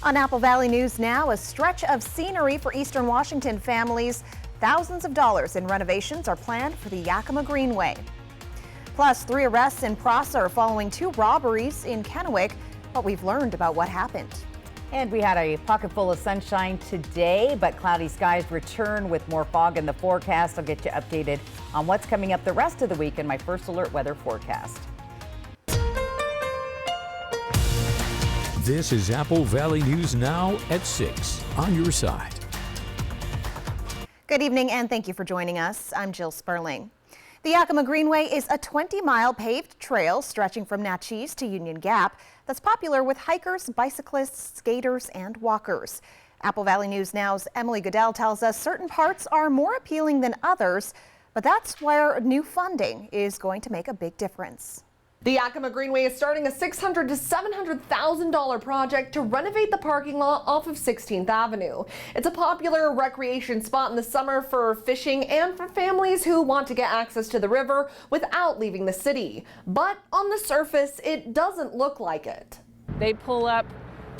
On Apple Valley News now, a stretch of scenery for Eastern Washington families. Thousands of dollars in renovations are planned for the Yakima Greenway. Plus, 3 arrests in Prosser following 2 robberies in Kennewick. What we've learned about what happened. And we had a pocket full of sunshine today, but cloudy skies return with more fog in the forecast. I'll get you updated on what's coming up the rest of the week in my First Alert weather forecast. This is Apple Valley News Now at 6 on your side. Good evening and thank you for joining us. I'm Jill Sperling. The Yakima Greenway is a 20-mile paved trail stretching from Natchez to Union Gap that's popular with hikers, bicyclists, skaters, and walkers. Apple Valley News Now's Emily Goodell tells us certain parts are more appealing than others, but that's where new funding is going to make a big difference. The Yakima Greenway is starting a $600,000 to $700,000 project to renovate the parking lot off of 16th Avenue. It's a popular recreation spot in the summer for fishing and for families who want to get access to the river without leaving the city. But on the surface, it doesn't look like it. They pull up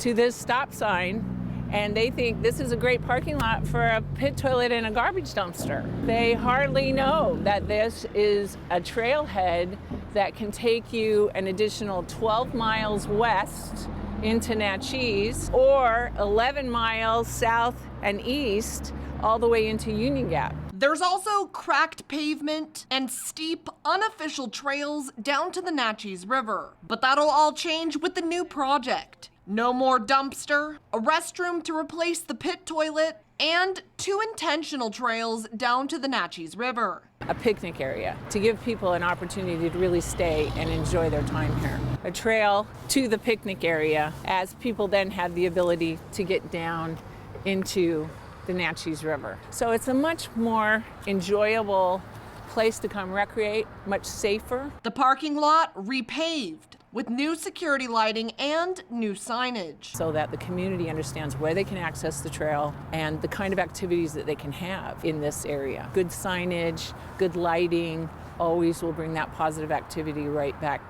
to this stop sign and they think this is a great parking lot for a pit toilet and a garbage dumpster. They hardly know that this is a trailhead that can take you an additional 12 miles west into Natchez or 11 miles south and east all the way into Union Gap. There's also cracked pavement and steep, unofficial trails down to the Natchez River. But that'll all change with the new project. No more dumpster, a restroom to replace the pit toilet, and 2 intentional trails down to the Natchez River. A picnic area to give people an opportunity to really stay and enjoy their time here. A trail to the picnic area as people then have the ability to get down into the Natchez River. So it's a much more enjoyable place to come recreate, much safer. The parking lot repaved with new security lighting and new signage. So that the community understands where they can access the trail and the kind of activities that they can have in this area. Good signage, good lighting, always will bring that positive activity right back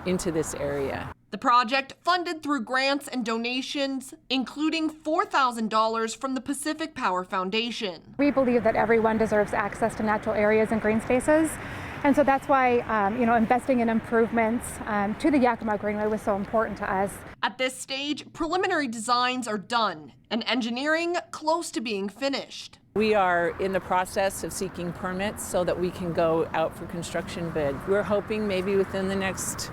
into this area. The project funded through grants and donations, including $4,000 from the Pacific Power Foundation. We believe that everyone deserves access to natural areas and green spaces. And so that's why, investing in improvements to the Yakima Greenway was so important to us. At this stage, preliminary designs are done and engineering close to being finished. We are in the process of seeking permits so that we can go out for construction bid. We're hoping maybe within the next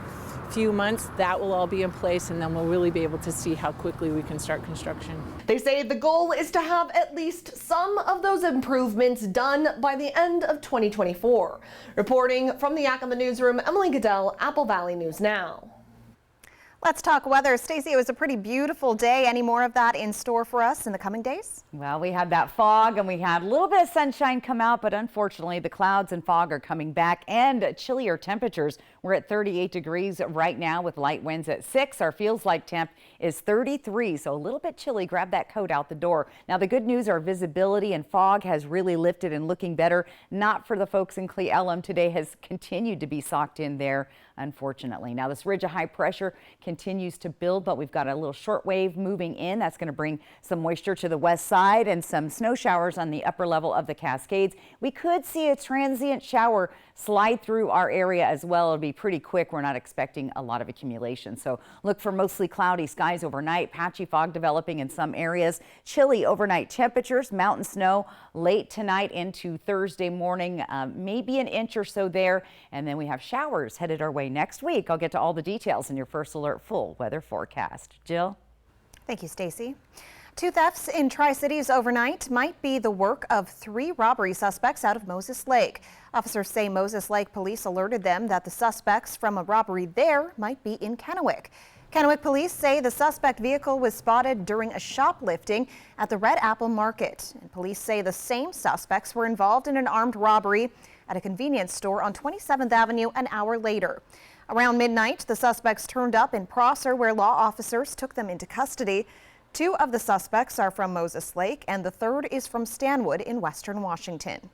few months that will all be in place, and then we'll really be able to see how quickly we can start construction. They say the goal is to have at least some of those improvements done by the end of 2024. Reporting from the Yakima Newsroom, Emily Goodell, Apple Valley News Now. Let's talk weather. Stacey, it was a pretty beautiful day. Any more of that in store for us in the coming days? Well, we had that fog and we had a little bit of sunshine come out, but unfortunately the clouds and fog are coming back and chillier temperatures. We're at 38 degrees right now with light winds at 6. Our feels like temp is 33, so a little bit chilly. Grab that coat out the door. Now the good news, our visibility and fog has really lifted and looking better. Not for the folks in Cle Elum. Today has continued to be socked in there, unfortunately. Now this ridge of high pressure continues to build, but we've got a little short wave moving in. That's going to bring some moisture to the west side and some snow showers on the upper level of the Cascades. We could see a transient shower slide through our area as well. It'll be pretty quick. We're not expecting a lot of accumulation. So look for mostly cloudy skies overnight, patchy fog developing in some areas, chilly overnight temperatures, mountain snow late tonight into Thursday morning, maybe an inch or so there. And then we have showers headed our way next week. I'll get to all the details in your First Alert full weather forecast. Jill? Thank you, Stacey. 2 thefts in Tri-Cities overnight might be the work of 3 robbery suspects out of Moses Lake. Officers say Moses Lake police alerted them that the suspects from a robbery there might be in Kennewick. Kennewick police say the suspect vehicle was spotted during a shoplifting at the Red Apple Market. And police say the same suspects were involved in an armed robbery at a convenience store on 27th Avenue an hour later. Around midnight, the suspects turned up in Prosser, where law officers took them into custody. 2 of the suspects are from Moses Lake, and the 3rd is from Stanwood in western Washington.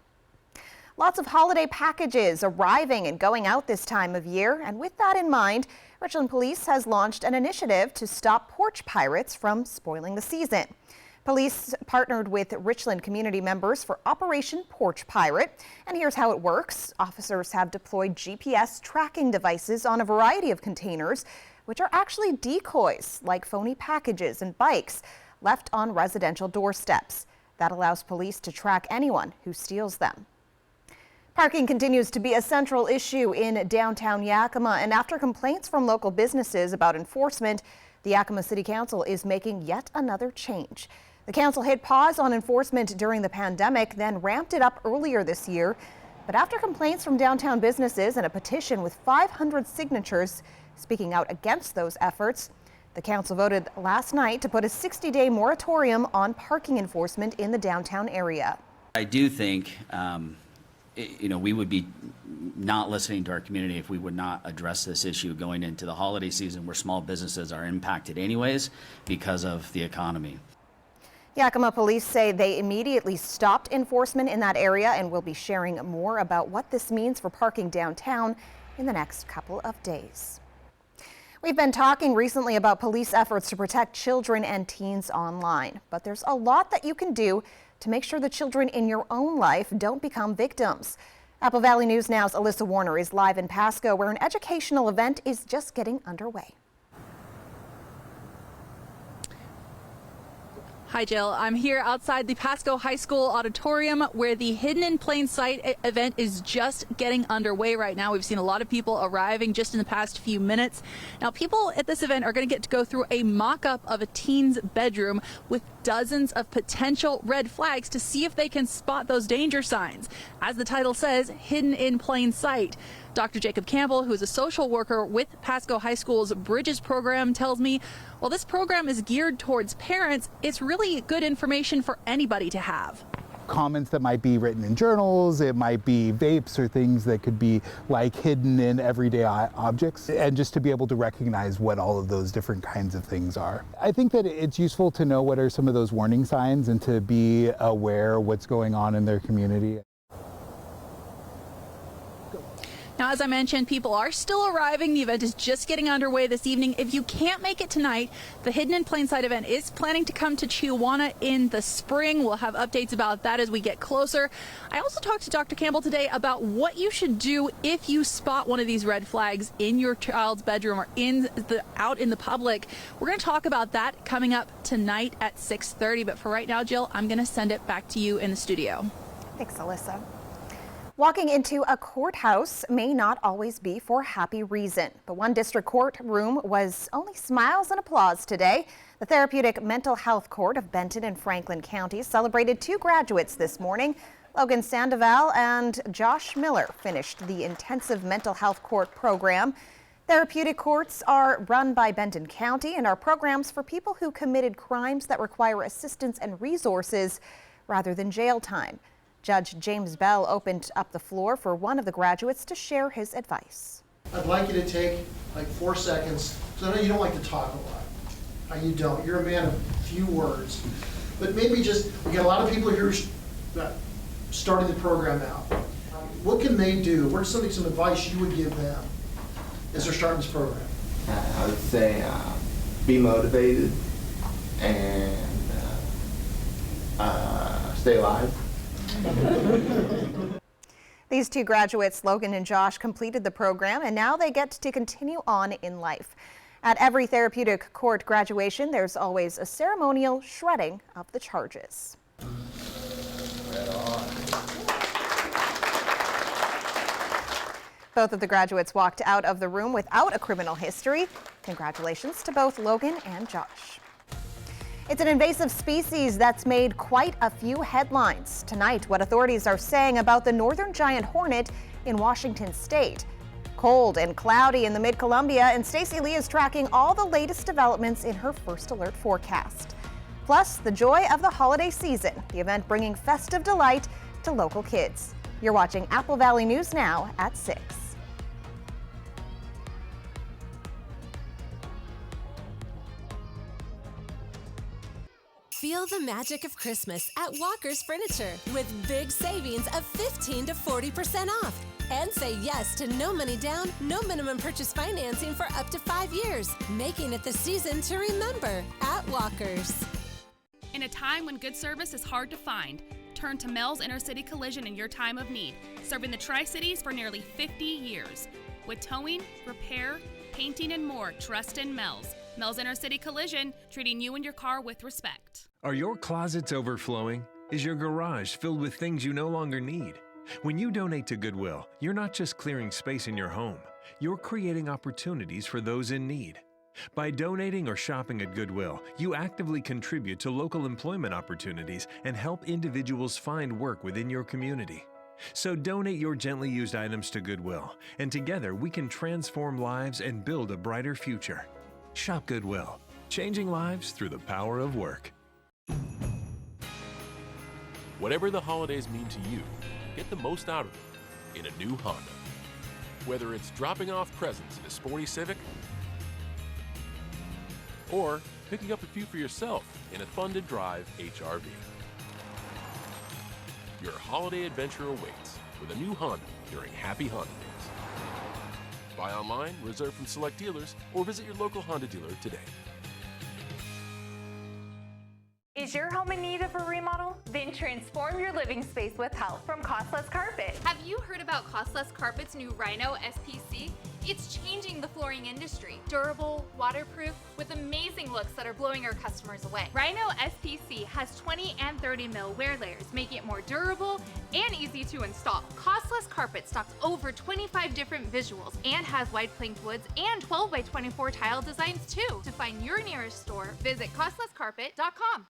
Lots of holiday packages arriving and going out this time of year. And with that in mind, Richland Police has launched an initiative to stop porch pirates from spoiling the season. Police partnered with Richland community members for Operation Porch Pirate. And here's how it works. Officers have deployed GPS tracking devices on a variety of containers, which are actually decoys like phony packages and bikes left on residential doorsteps. That allows police to track anyone who steals them. Parking continues to be a central issue in downtown Yakima, and after complaints from local businesses about enforcement, the Yakima City Council is making yet another change. The council hit pause on enforcement during the pandemic, then ramped it up earlier this year. But after complaints from downtown businesses and a petition with 500 signatures speaking out against those efforts, the council voted last night to put a 60-day moratorium on parking enforcement in the downtown area. I do think we would be not listening to our community if we would not address this issue going into the holiday season where small businesses are impacted anyways because of the economy. Yakima police say they immediately stopped enforcement in that area and will be sharing more about what this means for parking downtown in the next couple of days. We've been talking recently about police efforts to protect children and teens online, but there's a lot that you can do to make sure the children in your own life don't become victims. Apple Valley News Now's Alyssa Warner is live in Pasco, where an educational event is just getting underway. Hi, Jill. I'm here outside the Pasco High School auditorium where the Hidden in Plain Sight event is just getting underway right now. We've seen a lot of people arriving just in the past few minutes. Now, people at this event are going to get to go through a mock-up of a teen's bedroom with dozens of potential red flags to see if they can spot those danger signs. As the title says, hidden in plain sight. Dr. Jacob Campbell, who is a social worker with Pasco High School's Bridges program, tells me while this program is geared towards parents, it's really good information for anybody to have. Comments that might be written in journals, it might be vapes or things that could be like hidden in everyday objects, and just to be able to recognize what all of those different kinds of things are. I think that it's useful to know what are some of those warning signs and to be aware what's going on in their community. Now, as I mentioned, people are still arriving. The event is just getting underway this evening. If you can't make it tonight, the Hidden in Plain Sight event is planning to come to Chiawana in the spring. We'll have updates about that as we get closer. I also talked to Dr. Campbell today about what you should do if you spot one of these red flags in your child's bedroom or out in the public. We're going to talk about that coming up tonight at 6:30. But for right now, Jill, I'm going to send it back to you in the studio. Thanks, Alyssa. Walking into a courthouse may not always be for a happy reason, but one district courtroom was only smiles and applause today. The Therapeutic Mental Health Court of Benton and Franklin counties celebrated 2 graduates this morning. Logan Sandoval and Josh Miller finished the Intensive Mental Health Court program. Therapeutic courts are run by Benton County and are programs for people who committed crimes that require assistance and resources rather than jail time. Judge James Bell opened up the floor for one of the graduates to share his advice. I'd like you to take like 4 seconds, because I know you don't like to talk a lot. You don't. You're a man of few words. But maybe we got a lot of people here starting the program out. What can they do? What's some advice you would give them as they're starting this program? I would say be motivated and stay alive. These 2 graduates, Logan and Josh, completed the program and now they get to continue on in life. At every therapeutic court graduation, there's always a ceremonial shredding of the charges. Both of the graduates walked out of the room without a criminal history. Congratulations to both Logan and Josh. It's an invasive species that's made quite a few headlines. Tonight, what authorities are saying about the northern giant hornet in Washington state. Cold and cloudy in the mid-Columbia, and Stacey Lee is tracking all the latest developments in her first alert forecast. Plus, the joy of the holiday season, the event bringing festive delight to local kids. You're watching Apple Valley News Now at 6. Feel the magic of Christmas at Walker's Furniture with big savings of 15 to 40% off. And say yes to no money down, no minimum purchase financing for up to 5 years, making it the season to remember at Walker's. In a time when good service is hard to find, turn to Mel's Intercity Collision in your time of need, serving the Tri-Cities for nearly 50 years. With towing, repair, painting, and more, trust in Mel's. Mel's Intercity Collision, treating you and your car with respect. Are your closets overflowing? Is your garage filled with things you no longer need? When you donate to Goodwill, you're not just clearing space in your home, you're creating opportunities for those in need. By donating or shopping at Goodwill, you actively contribute to local employment opportunities and help individuals find work within your community. So donate your gently used items to Goodwill, and together we can transform lives and build a brighter future. Shop Goodwill, changing lives through the power of work. Whatever the holidays mean to you, get the most out of them in a new Honda. Whether it's dropping off presents in a sporty Civic or picking up a few for yourself in a fun-to-drive HRV. Your holiday adventure awaits with a new Honda during Happy Honda Days. Buy online, reserve from select dealers, or visit your local Honda dealer today. Is your home in need of a remodel? Then transform your living space with help from Costless Carpet. Have you heard about Costless Carpet's new Rhino SPC? It's changing the flooring industry. Durable, waterproof, with amazing looks that are blowing our customers away. Rhino SPC has 20 and 30 mil wear layers, making it more durable and easy to install. Costless Carpet stocks over 25 different visuals and has wide planked woods and 12 by 24 tile designs too. To find your nearest store, visit costlesscarpet.com.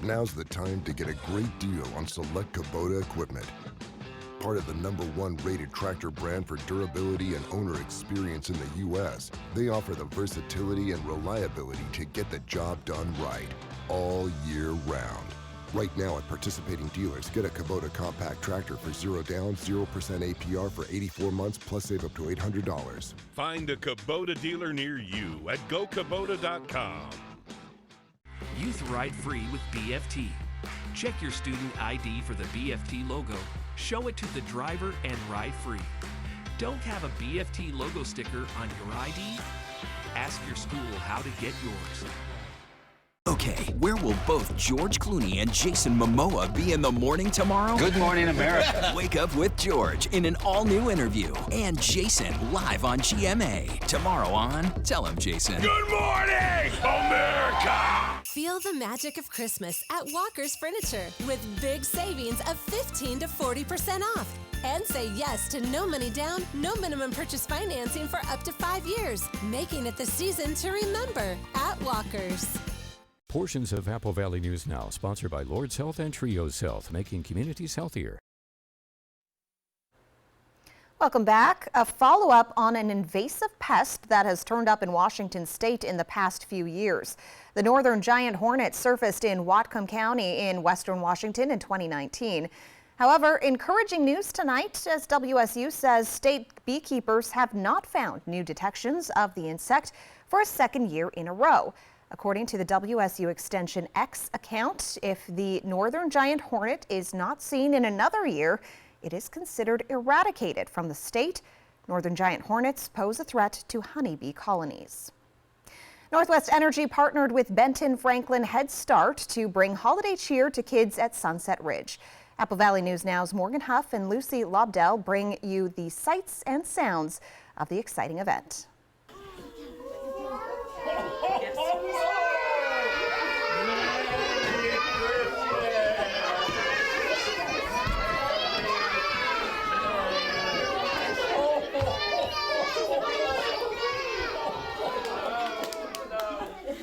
Now's the time to get a great deal on select Kubota equipment. Part of the #1 rated tractor brand for durability and owner experience in the U.S., they offer the versatility and reliability to get the job done right, all year round. Right now at participating dealers, get a Kubota compact tractor for 0 down, 0% APR for 84 months, plus save up to $800. Find a Kubota dealer near you at GoKubota.com. Youth ride free with BFT. Check your student ID for the BFT logo. Show it to the driver and ride free. Don't have a BFT logo sticker on your ID? Ask your school how to get yours. Okay, where will both George Clooney and Jason Momoa be in the morning tomorrow? Good morning, America. Wake up with George in an all-new interview. And Jason live on GMA. Tomorrow on Tell Him, Jason. Good morning, America! Feel the magic of Christmas at Walker's Furniture with big savings of 15 to 40% off. And say yes to no money down, no minimum purchase financing for up to 5 years, making it the season to remember at Walker's. Portions of Apple Valley News Now, sponsored by Lord's Health and Trios Health, making communities healthier. Welcome back. A follow-up on an invasive pest that has turned up in Washington state in the past few years. The northern giant hornet surfaced in Whatcom County in western Washington in 2019. However, encouraging news tonight as WSU says state beekeepers have not found new detections of the insect for a second year in a row. According to the WSU Extension X account, if the northern giant hornet is not seen in another year, it is considered eradicated from the state. Northern giant hornets pose a threat to honeybee colonies. Northwest Energy partnered with Benton Franklin Head Start to bring holiday cheer to kids at Sunset Ridge. Apple Valley News Now's Morgan Huff and Lucy Lobdell bring you the sights and sounds of the exciting event.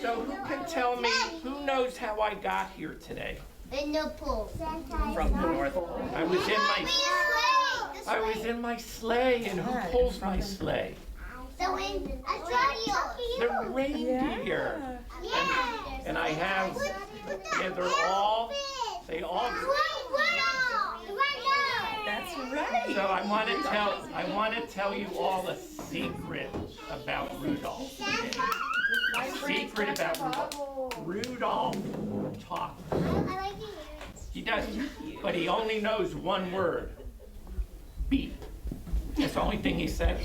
So who can tell me, who knows how I got here today? In the pool. From the North Pole. I was in my sleigh, and who pulls my sleigh? The reindeer. Yeah. And I have, they all. That's right. So I want to tell you all a secret about Rudolph. Secret about Rudolph. Rudolph talk. I like to hear it. He does, but he only knows one word. Beep. That's the only thing he says.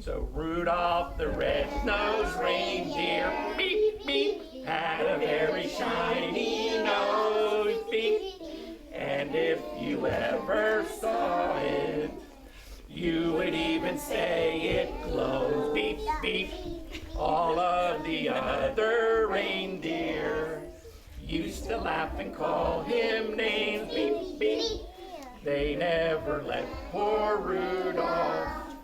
So Rudolph the red-nosed reindeer, beep, beep, had a very shiny nose, beep. And if you ever saw it, you would even say it glows, beep, beep. All of the other reindeer used to laugh and call him names, beep, beep. They never let poor Rudolph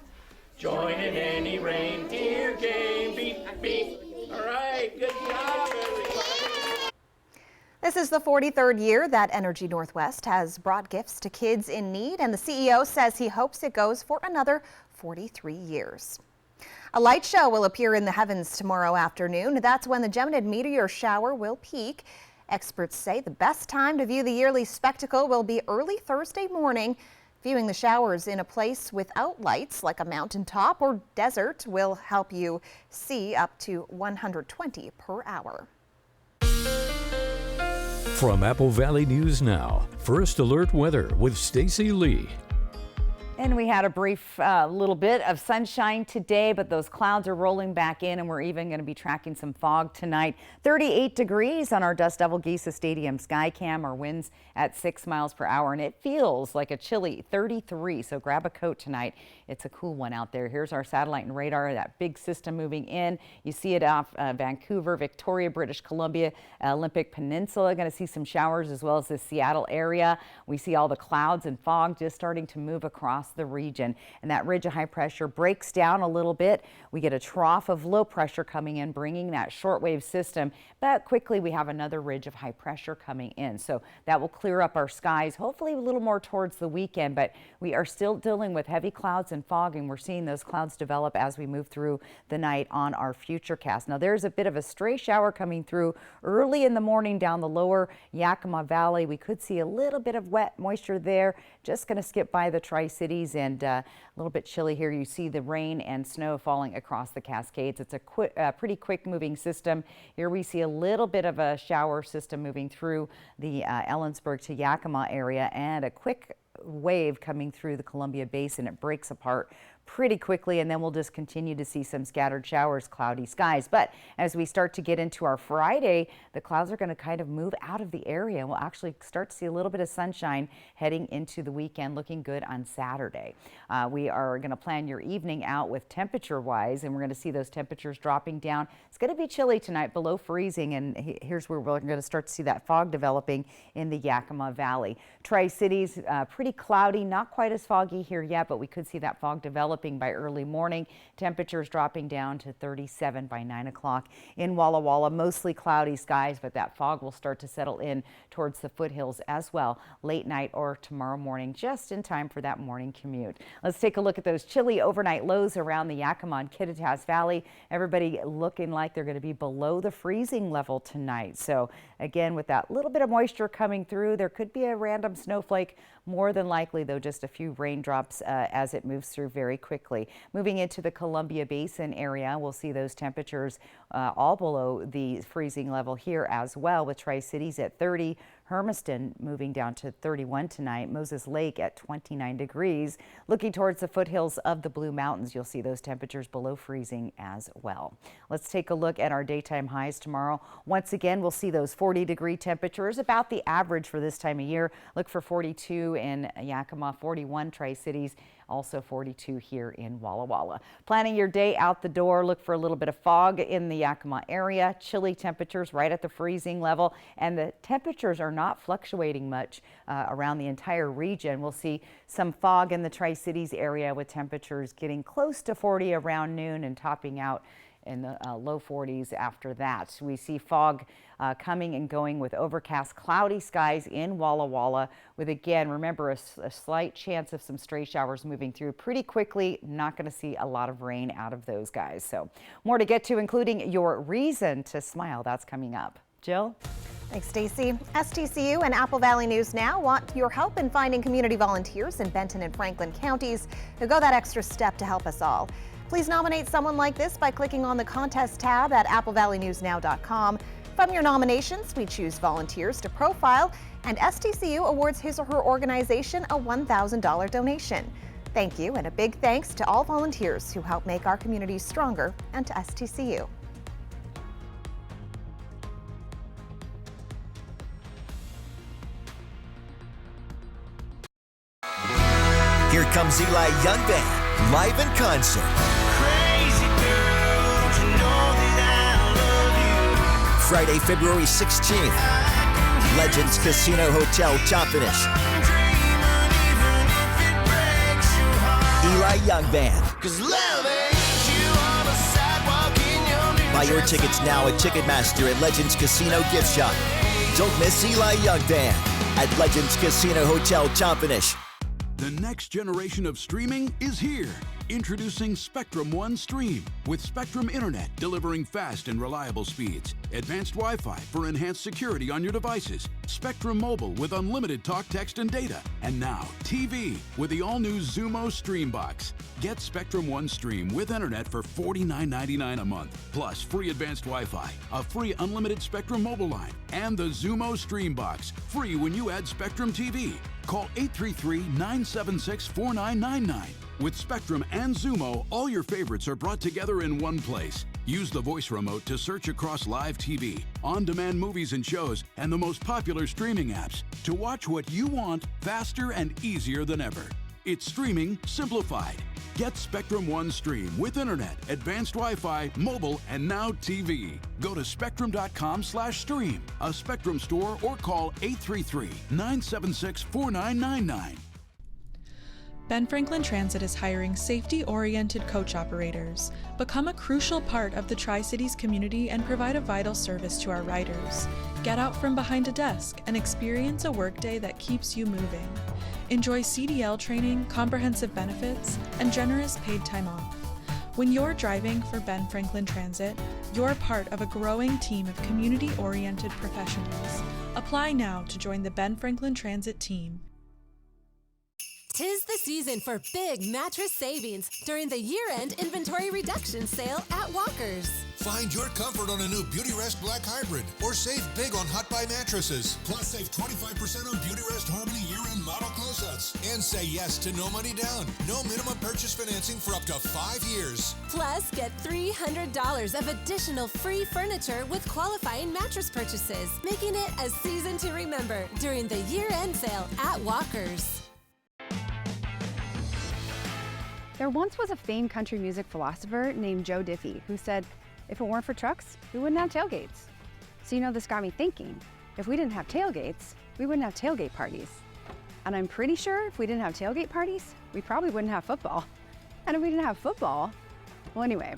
join in any reindeer game, beep, beep. All right, good job, everybody. This is the 43rd year that Energy Northwest has brought gifts to kids in need, and the CEO says he hopes it goes for another 43 years. A light show will appear in the heavens tomorrow afternoon. That's when the Geminid meteor shower will peak. Experts say the best time to view the yearly spectacle will be early Thursday morning. Viewing the showers in a place without lights, like a mountaintop or desert, will help you see up to 120 per hour. From Apple Valley News Now, First Alert Weather with Stacy Lee. And we had a brief little bit of sunshine today, but those clouds are rolling back in, and we're even going to be tracking some fog tonight. 38 degrees on our Dust Devil Giesa Stadium Skycam. Our winds at 6 miles per hour, and it feels like a chilly 33, so grab a coat tonight. It's a cool one out there. Here's our satellite and radar, that big system moving in. You see it off Vancouver, Victoria, British Columbia, Olympic Peninsula. Going to see some showers as well as the Seattle area. We see all the clouds and fog just starting to move across the region, and that ridge of high pressure breaks down a little bit. We get a trough of low pressure coming in, bringing that shortwave system, but quickly we have another ridge of high pressure coming in, so that will clear up our skies hopefully a little more towards the weekend. But we are still dealing with heavy clouds and fog, and we're seeing those clouds develop as we move through the night on our Futurecast. Now there's a bit of a stray shower coming through early in the morning down the lower Yakima Valley. We could see a little bit of wet moisture there, just going to skip by the Tri-Cities, and a little bit chilly here. You see the rain and snow falling across the Cascades. It's a pretty quick moving system. Here we see a little bit of a shower system moving through the Ellensburg to Yakima area, and a quick wave coming through the Columbia Basin. It breaks apart pretty quickly, and then we'll just continue to see some scattered showers, cloudy skies. But as we start to get into our Friday, the clouds are going to kind of move out of the area. We'll actually start to see a little bit of sunshine heading into the weekend, looking good on Saturday. We are going to plan your evening out with temperature-wise, and we're going to see those temperatures dropping down. It's going to be chilly tonight, below freezing, and here's where we're going to start to see that fog developing in the Yakima Valley. Tri-Cities, pretty cloudy, not quite as foggy here yet, but we could see that fog developing by early morning. Temperatures dropping down to 37 by 9 o'clock. In Walla Walla, mostly cloudy skies, but that fog will start to settle in towards the foothills as well late night or tomorrow morning, just in time for that morning commute. Let's take a look at those chilly overnight lows around the Yakima and Kittitas Valley. Everybody looking like they're going to be below the freezing level tonight. So again, with that little bit of moisture coming through, there could be a random snowflake. More than likely, though, just a few raindrops as it moves through very quickly. Moving into the Columbia Basin area, we'll see those temperatures all below the freezing level here as well, with Tri-Cities at 30. Hermiston moving down to 31 tonight. Moses Lake at 29 degrees. Looking towards the foothills of the Blue Mountains, you'll see those temperatures below freezing as well. Let's take a look at our daytime highs tomorrow. Once again, we'll see those 40-degree temperatures, about the average for this time of year. Look for 42 in Yakima, 41 Tri-Cities, also 42 here in Walla Walla. Planning your day out the door, look for a little bit of fog in the Yakima area. Chilly temperatures right at the freezing level, and the temperatures are not fluctuating much around the entire region. We'll see some fog in the Tri-Cities area with temperatures getting close to 40 around noon and topping out in the low 40s after that. We see fog coming and going with overcast, cloudy skies in Walla Walla, with, again, remember, a slight chance of some stray showers moving through pretty quickly. Not going to see a lot of rain out of those guys. So more to get to, including your reason to smile. That's coming up. Jill? Thanks, Stacy. STCU and Apple Valley News Now want your help in finding community volunteers in Benton and Franklin counties who go that extra step to help us all. Please nominate someone like this by clicking on the contest tab at applevalleynewsnow.com. From your nominations, we choose volunteers to profile, and STCU awards his or her organization a $1,000 donation. Thank you, and a big thanks to all volunteers who help make our communities stronger, and to STCU. Here comes Eli Young Band, live in concert. Friday, February 16th, Legends Casino Hotel, Tompkins. Eli Young Band. Buy your tickets now at Ticketmaster at Legends Casino Gift Shop. Don't miss Eli Young Band at Legends Casino Hotel, Tompkins. The next generation of streaming is here. Introducing Spectrum One Stream with Spectrum Internet delivering fast and reliable speeds, advanced Wi-Fi for enhanced security on your devices, Spectrum Mobile with unlimited talk, text, and data, and now TV with the all-new Xumo Stream Box. Get Spectrum One Stream with Internet for $49.99 a month, plus free advanced Wi-Fi, a free unlimited Spectrum Mobile line, and the Xumo Stream Box, free when you add Spectrum TV. Call 833-976-4999. With Spectrum and Xumo, all your favorites are brought together in one place. Use the voice remote to search across live TV, on-demand movies and shows, and the most popular streaming apps to watch what you want faster and easier than ever. It's streaming simplified. Get Spectrum One Stream with Internet, advanced Wi-Fi, mobile, and now TV. Go to spectrum.com/stream, a Spectrum store, or call 833-976-4999. Ben Franklin Transit is hiring safety-oriented coach operators. Become a crucial part of the Tri-Cities community and provide a vital service to our riders. Get out from behind a desk and experience a workday that keeps you moving. Enjoy CDL training, comprehensive benefits, and generous paid time off. When you're driving for Ben Franklin Transit, you're part of a growing team of community-oriented professionals. Apply now to join the Ben Franklin Transit team. 'Tis the season for big mattress savings during the year-end inventory reduction sale at Walker's. Find your comfort on a new Beautyrest Black Hybrid or save big on Hot Buy mattresses. Plus save 25% on Beautyrest Harmony year-end model closeouts. And say yes to no money down. No minimum purchase financing for up to 5 years. Plus, get $300 of additional free furniture with qualifying mattress purchases, making it a season to remember during the year-end sale at Walker's. There once was a famed country music philosopher named Joe Diffie who said, if it weren't for trucks, we wouldn't have tailgates. So this got me thinking, if we didn't have tailgates, we wouldn't have tailgate parties. And I'm pretty sure if we didn't have tailgate parties, we probably wouldn't have football. And if we didn't have football, well anyway,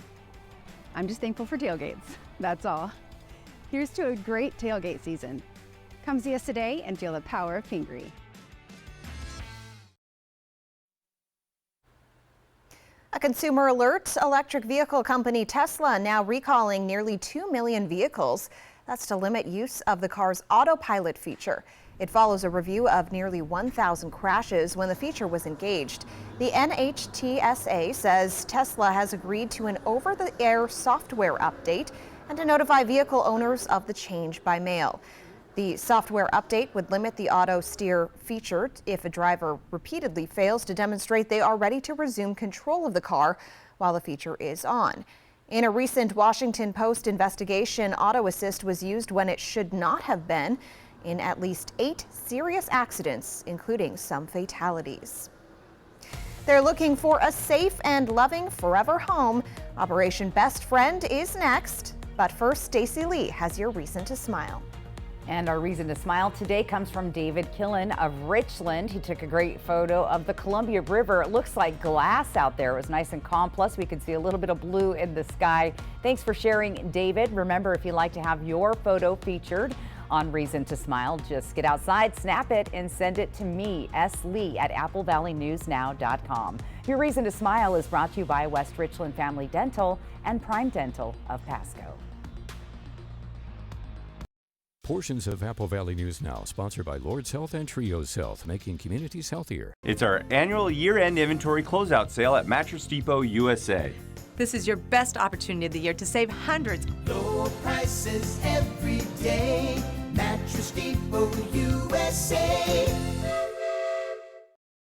I'm just thankful for tailgates, that's all. Here's to a great tailgate season. Come see us today and feel the power of Pingree. A consumer alert, electric vehicle company Tesla now recalling nearly 2 million vehicles. That's to limit use of the car's autopilot feature. It follows a review of nearly 1,000 crashes when the feature was engaged. The NHTSA says Tesla has agreed to an over-the-air software update and to notify vehicle owners of the change by mail. The software update would limit the auto steer feature if a driver repeatedly fails to demonstrate they are ready to resume control of the car while the feature is on. In a recent Washington Post investigation, Auto Assist was used when it should not have been in at least 8 serious accidents, including some fatalities. They're looking for a safe and loving forever home. Operation Best Friend is next, but first, Stacey Lee has your reason to smile. And our reason to smile today comes from David Killen of Richland. He took a great photo of the Columbia River. It looks like glass out there. It was nice and calm. Plus, we could see a little bit of blue in the sky. Thanks for sharing, David. Remember, if you'd like to have your photo featured on Reason to Smile, just get outside, snap it, and send it to me, S. Lee, at applevalleyNewsNow.com. Your Reason to Smile is brought to you by West Richland Family Dental and Prime Dental of Pasco. Portions of Apple Valley News Now, sponsored by Lord's Health and Trios Health, making communities healthier. It's our annual year-end inventory closeout sale at Mattress Depot USA. This is your best opportunity of the year to save hundreds. Low prices every day. Mattress Depot USA.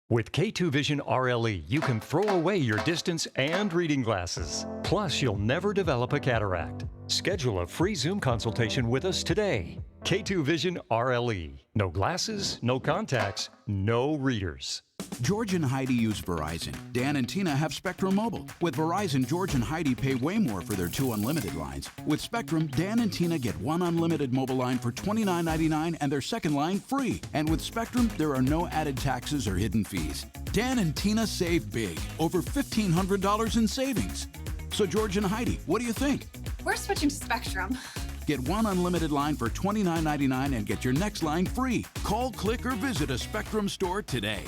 With K2 Vision RLE, you can throw away your distance and reading glasses. Plus, you'll never develop a cataract. Schedule a free Zoom consultation with us today. K2 Vision RLE. No glasses, no contacts, no readers. George and Heidi use Verizon. Dan and Tina have Spectrum Mobile. With Verizon, George and Heidi pay way more for their 2 unlimited lines. With Spectrum, Dan and Tina get 1 unlimited mobile line for $29.99 and their second line free. And with Spectrum, there are no added taxes or hidden fees. Dan and Tina save big, over $1,500 in savings. So George and Heidi, what do you think? We're switching to Spectrum. Get 1 unlimited line for $29.99 and get your next line free. Call, click, or visit a Spectrum store today.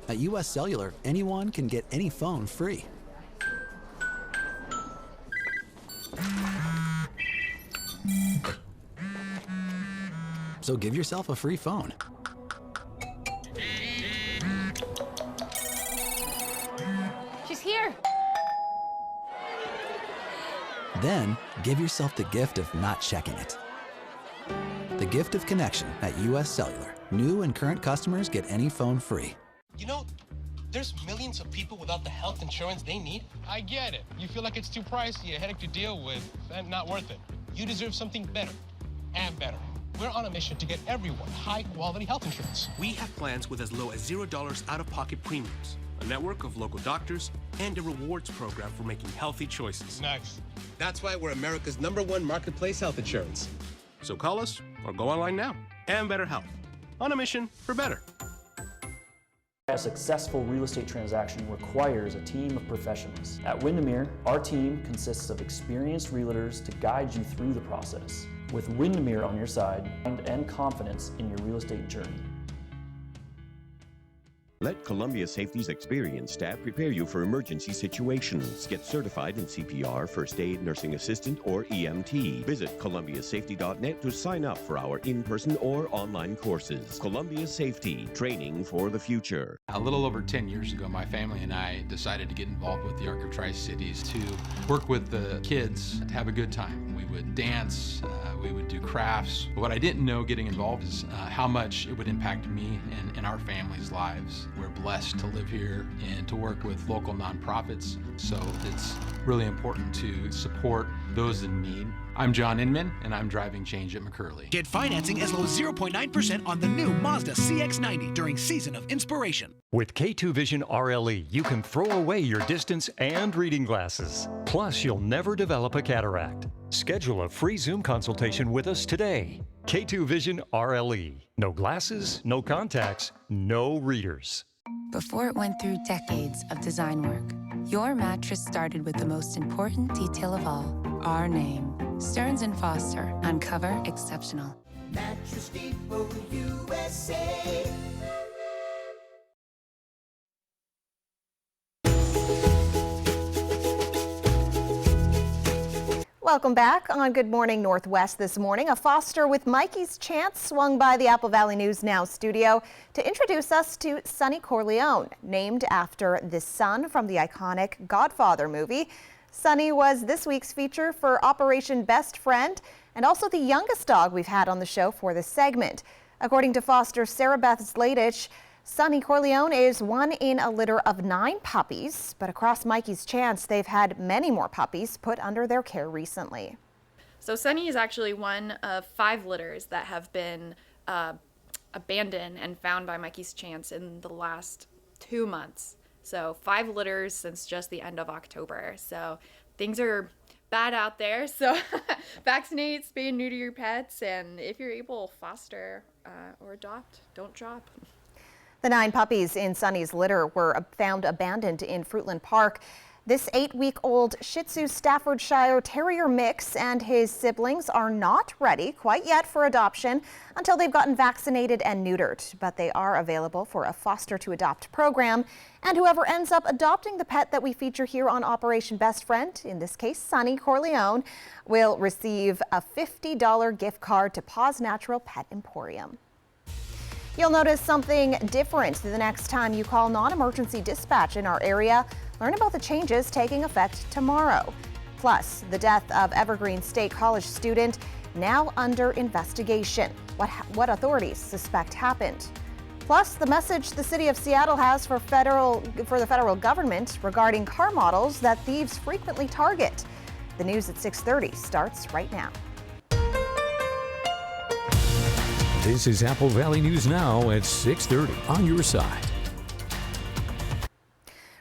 At US Cellular, anyone can get any phone free. So give yourself a free phone. She's here. Then give yourself the gift of not checking it. The gift of connection at US Cellular. New and current customers get any phone free. You know, there's millions of people without the health insurance they need. I get it. You feel like it's too pricey, a headache to deal with, and not worth it. You deserve something better and better. We're on a mission to get everyone high-quality health insurance. We have plans with as low as $0 out-of-pocket premiums, a network of local doctors, and a rewards program for making healthy choices. Nice. That's why we're America's #1 marketplace health insurance. So call us or go online now. And Better Health. On a mission for better. A successful real estate transaction requires a team of professionals. At Windermere, our team consists of experienced realtors to guide you through the process. With Windermere on your side and confidence in your real estate journey. Let Columbia Safety's experienced staff prepare you for emergency situations. Get certified in CPR, first aid, nursing assistant, or EMT. Visit columbiasafety.net to sign up for our in-person or online courses. Columbia Safety, training for the future. A little over 10 years ago, my family and I decided to get involved with the Arc of Tri-Cities to work with the kids to have a good time. We would dance, we would do crafts. But what I didn't know getting involved is how much it would impact me and our family's lives. We're blessed to live here and to work with local nonprofits, so it's really important to support those in need. I'm John Inman, and I'm driving change at McCurley. Get financing as low as 0.9% on the new Mazda CX-90 during Season of Inspiration. With K2 Vision RLE, you can throw away your distance and reading glasses. Plus, you'll never develop a cataract. Schedule a free Zoom consultation with us today. K2 Vision RLE. No glasses, no contacts, no readers. Before it went through decades of design work, your mattress started with the most important detail of all, our name. Stearns & Foster. Uncover exceptional. Mattress Depot USA. Welcome back on Good Morning Northwest this morning. A Foster with Mikey's Chance swung by the Apple Valley News Now studio to introduce us to Sonny Corleone, named after the son from the iconic Godfather movie. Sonny was this week's feature for Operation Best Friend and also the youngest dog we've had on the show for this segment. According to Foster's Sarah Beth Zladich, Sonny Corleone is one in a litter of 9 puppies, but across Mikey's Chance, they've had many more puppies put under their care recently. So Sonny is actually one of 5 litters that have been abandoned and found by Mikey's Chance in the last 2 months. So 5 litters since just the end of October. So things are bad out there. So vaccinate, spay and neuter your pets, and if you're able, foster or adopt. Don't drop. The 9 puppies in Sonny's litter were found abandoned in Fruitland Park. This 8-week-old Shih Tzu Staffordshire Terrier mix and his siblings are not ready quite yet for adoption until they've gotten vaccinated and neutered, but they are available for a foster to adopt program. And whoever ends up adopting the pet that we feature here on Operation Best Friend, in this case Sonny Corleone, will receive a $50 gift card to Paws Natural Pet Emporium. You'll notice something different the next time you call non-emergency dispatch in our area. Learn about the changes taking effect tomorrow. Plus, the death of Evergreen State College student now under investigation. What authorities suspect happened. Plus, the message the city of Seattle has for the federal government regarding car models that thieves frequently target. The news at 6:30 starts right now. This is Apple Valley News Now at 6:30 on your side.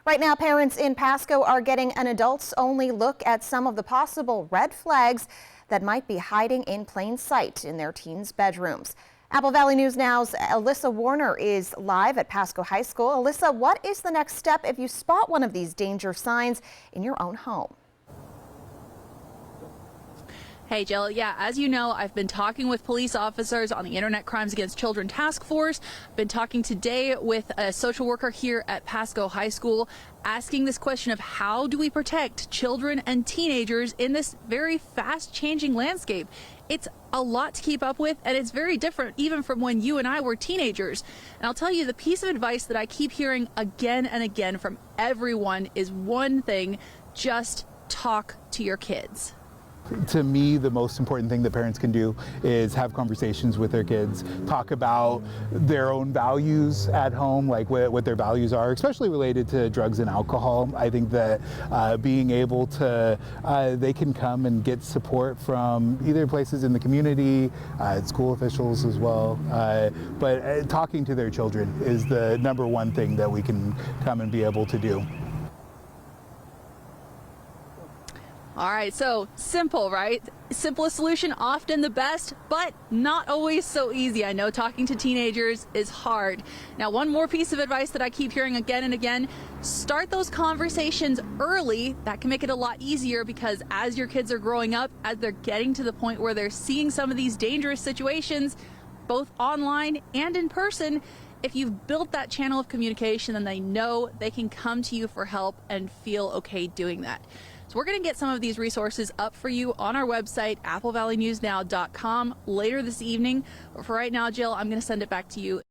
Right now, parents in Pasco are getting an adults-only look at some of the possible red flags that might be hiding in plain sight in their teens' bedrooms. Apple Valley News Now's Alyssa Warner is live at Pasco High School. Alyssa, what is the next step if you spot one of these danger signs in your own home? Hey, Jill. Yeah, as you know, I've been talking with police officers on the Internet Crimes Against Children Task Force. Been talking today with a social worker here at Pasco High School, asking this question of how do we protect children and teenagers in this very fast-changing landscape. It's a lot to keep up with, and it's very different even from when you and I were teenagers. And I'll tell you, the piece of advice that I keep hearing again and again from everyone is one thing: just talk to your kids. To me, the most important thing that parents can do is have conversations with their kids, talk about their own values at home, like what their values are, especially related to drugs and alcohol. I think that being able to, they can come and get support from either places in the community, school officials as well, but talking to their children is the number one thing that we can come and be able to do. All right, so simple, right? Simplest solution, often the best, but not always so easy. I know talking to teenagers is hard. Now, one more piece of advice that I keep hearing again and again: start those conversations early. That can make it a lot easier, because as your kids are growing up, as they're getting to the point where they're seeing some of these dangerous situations, both online and in person, if you've built that channel of communication, then they know they can come to you for help and feel okay doing that. So we're going to get some of these resources up for you on our website, applevalleynewsnow.com, later this evening. But for right now, Jill, I'm going to send it back to you.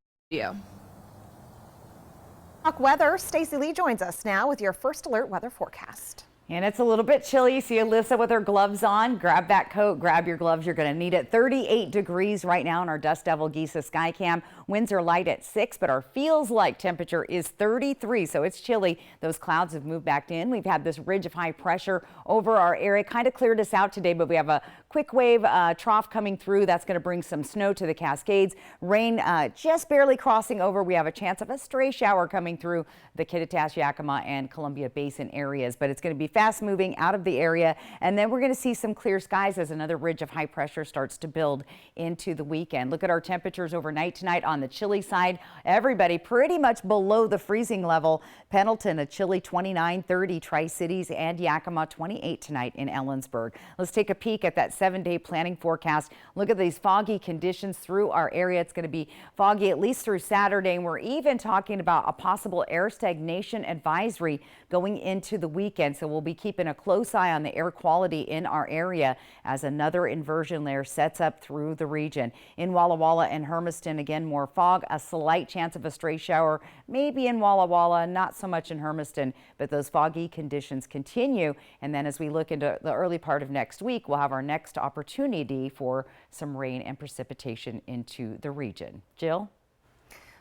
Talk weather. Stacey Lee joins us now with your first alert weather forecast. And it's a little bit chilly. See Alyssa with her gloves on. Grab that coat, grab your gloves. You're going to need it. 38 degrees right now in our Dust Devil Giza Skycam. Winds are light at 6, but our feels like temperature is 33, so it's chilly. Those clouds have moved back in. We've had this ridge of high pressure over our area. Kind of cleared us out today, but we have a quick wave trough coming through. That's going to bring some snow to the Cascades. Rain just barely crossing over. We have a chance of a stray shower coming through the Kittitas, Yakima, and Columbia Basin areas, but it's going to be fast moving out of the area. And then we're going to see some clear skies as another ridge of high pressure starts to build into the weekend. Look at our temperatures overnight tonight on the chilly side. Everybody pretty much below the freezing level. Pendleton, a chilly 29, 30, Tri-Cities and Yakima 28 tonight in Ellensburg. Let's take a peek at that 7-day planning forecast. Look at these foggy conditions through our area. It's going to be foggy at least through Saturday, and we're even talking about a possible air stagnation advisory going into the weekend. So we'll be keeping a close eye on the air quality in our area as another inversion layer sets up through the region. In Walla Walla and Hermiston, again, more fog, a slight chance of a stray shower, maybe in Walla Walla, not so much in Hermiston, but those foggy conditions continue. And then as we look into the early part of next week, we'll have our next opportunity for some rain and precipitation into the region. Jill?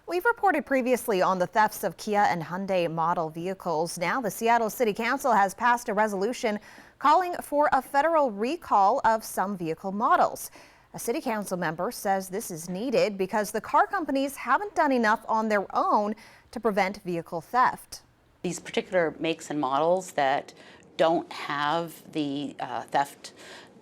We've reported previously on the thefts of Kia and Hyundai model vehicles. Now the Seattle City Council has passed a resolution calling for a federal recall of some vehicle models. A city council member says this is needed because the car companies haven't done enough on their own to prevent vehicle theft. These particular makes and models that don't have the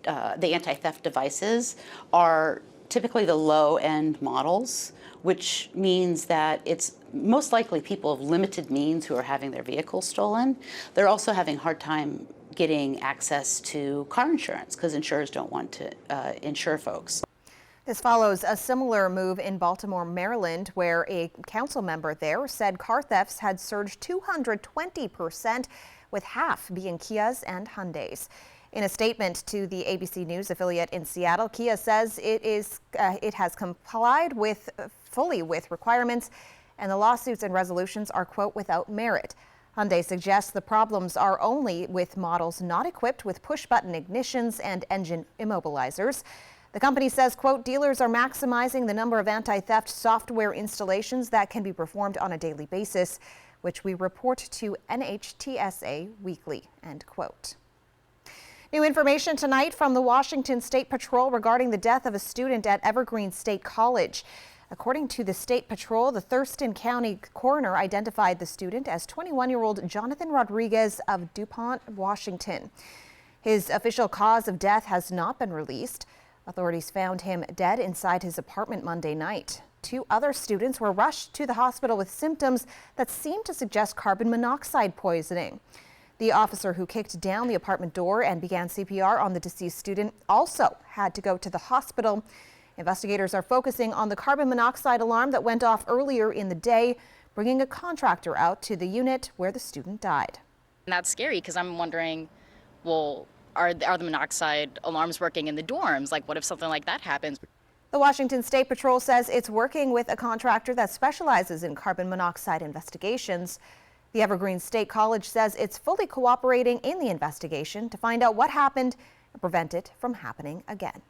anti-theft devices are typically the low-end models, which means that it's most likely people of limited means who are having their vehicles stolen. They're also having a hard time getting access to car insurance because insurers don't want to insure folks. This follows a similar move in Baltimore, Maryland, where a council member there said car thefts had surged 220%, with half being Kias and Hyundais. In a statement to the ABC News affiliate in Seattle, Kia says it has complied fully with requirements, and the lawsuits and resolutions are, quote, without merit. Hyundai suggests the problems are only with models not equipped with push-button ignitions and engine immobilizers. The company says, quote, dealers are maximizing the number of anti-theft software installations that can be performed on a daily basis, which we report to NHTSA weekly, end quote. New information tonight from the Washington State Patrol regarding the death of a student at Evergreen State College. According to the State Patrol, the Thurston County coroner identified the student as 21-year-old Jonathan Rodriguez of DuPont, Washington. His official cause of death has not been released. Authorities found him dead inside his apartment Monday night. 2 other students were rushed to the hospital with symptoms that seemed to suggest carbon monoxide poisoning. The officer who kicked down the apartment door and began CPR on the deceased student also had to go to the hospital. Investigators are focusing on the carbon monoxide alarm that went off earlier in the day, bringing a contractor out to the unit where the student died. And that's scary because I'm wondering, well, are the monoxide alarms working in the dorms? Like, what if something like that happens? The Washington State Patrol says it's working with a contractor that specializes in carbon monoxide investigations. The Evergreen State College says it's fully cooperating in the investigation to find out what happened and prevent it from happening again.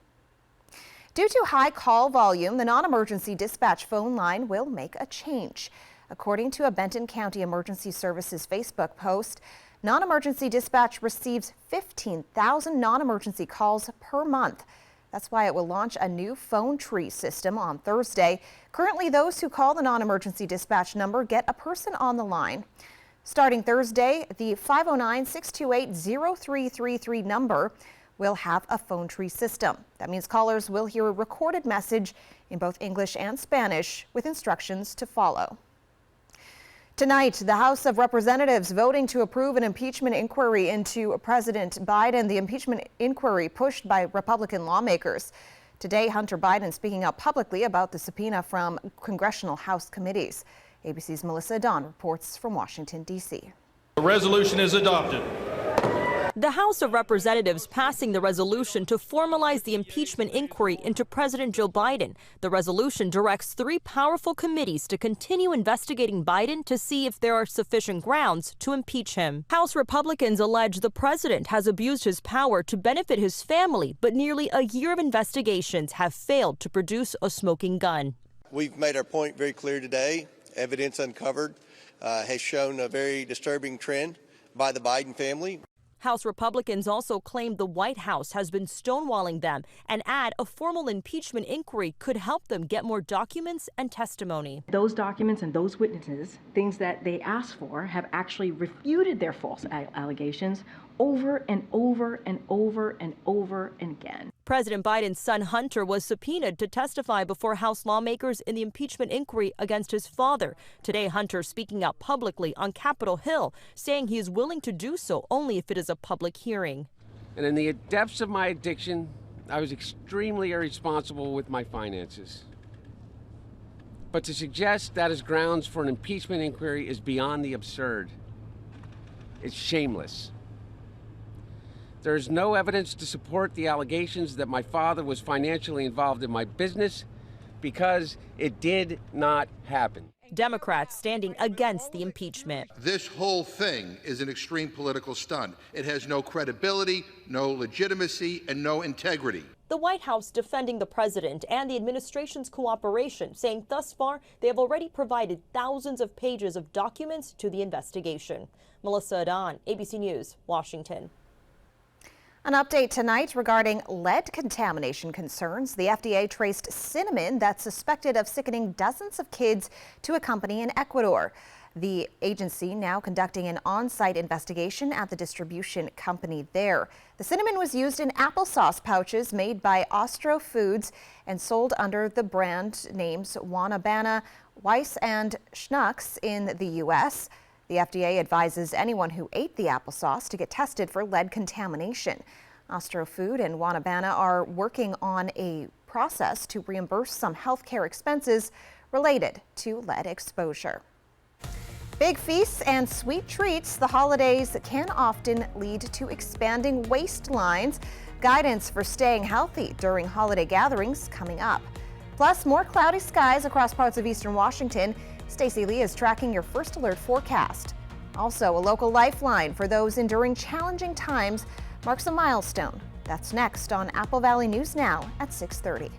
Due to high call volume, the non-emergency dispatch phone line will make a change. According to a Benton County Emergency Services Facebook post, non-emergency dispatch receives 15,000 non-emergency calls per month. That's why it will launch a new phone tree system on Thursday. Currently, those who call the non-emergency dispatch number get a person on the line. Starting Thursday, the 509-628-0333 number will have a phone tree system. That means callers will hear a recorded message in both English and Spanish with instructions to follow. Tonight, the House of Representatives voting to approve an impeachment inquiry into President Biden, the impeachment inquiry pushed by Republican lawmakers. Today, Hunter Biden speaking out publicly about the subpoena from congressional House committees. ABC's Melissa Don reports from Washington, D.C. The resolution is adopted. The House of Representatives passing the resolution to formalize the impeachment inquiry into President Joe Biden. The resolution directs 3 powerful committees to continue investigating Biden to see if there are sufficient grounds to impeach him. House Republicans allege the president has abused his power to benefit his family, but nearly a year of investigations have failed to produce a smoking gun. We've made our point very clear today. Evidence uncovered has shown a very disturbing trend by the Biden family. House Republicans also claim the White House has been stonewalling them and add a formal impeachment inquiry could help them get more documents and testimony. Those documents and those witnesses, things that they asked for, have actually refuted their false allegations over and over and over and over and again. President Biden's son Hunter was subpoenaed to testify before House lawmakers in the impeachment inquiry against his father. Today, Hunter speaking out publicly on Capitol Hill, saying he is willing to do so only if it is a public hearing. And in the depths of my addiction, I was extremely irresponsible with my finances. But to suggest that is grounds for an impeachment inquiry is beyond the absurd. It's shameless. There is no evidence to support the allegations that my father was financially involved in my business because it did not happen. Democrats standing against the impeachment. This whole thing is an extreme political stunt. It has no credibility, no legitimacy, and no integrity. The White House defending the president and the administration's cooperation, saying thus far they have already provided thousands of pages of documents to the investigation. Melissa Adon, ABC News, Washington. An update tonight regarding lead contamination concerns. The FDA traced cinnamon that's suspected of sickening dozens of kids to a company in Ecuador. The agency now conducting an on-site investigation at the distribution company there. The cinnamon was used in applesauce pouches made by Ostro Foods and sold under the brand names Guanabana, Weiss, and Schnucks in the U.S. The FDA advises anyone who ate the applesauce to get tested for lead contamination. Ostro Food and Guanabana are working on a process to reimburse some healthcare expenses related to lead exposure. Big feasts and sweet treats, the holidays can often lead to expanding waistlines. Guidance for staying healthy during holiday gatherings coming up. Plus, more cloudy skies across parts of eastern Washington. Stacey Lee is tracking your first alert forecast. Also, a local lifeline for those enduring challenging times marks a milestone. That's next on Apple Valley News Now at 6:30.